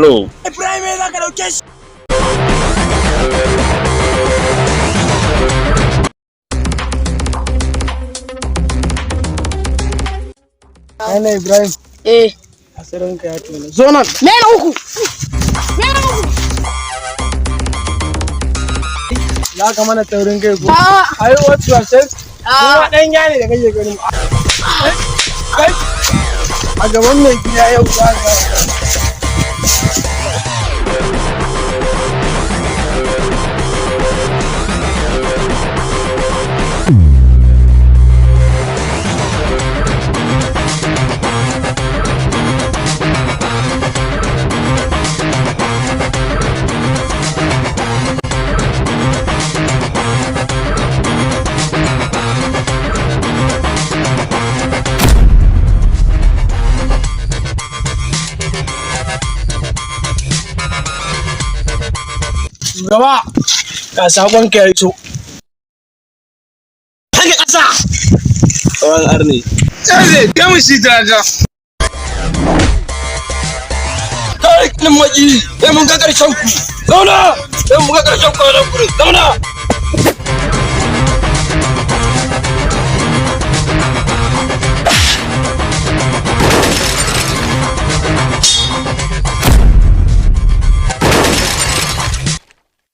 Alo. Ibrahim ya zaka dauke shi. Ana Ibrahim. Asirin ka ya tona. Zo nan. Me na uku. Za ka mana taurin kai ko? Ai what you say? Kuma dan gane da kake gani. Kai. A gaban mai gida yau za ka. Shugaba, ga sabon ka ya iso. Hage ƙasa! Tsawon arne. Tsare, kai mu shi daga. Kai kin maki, sai mun ga ƙarshen ku. Zauna! Sai mun ga ƙarshen ku a nan gurin. Zauna!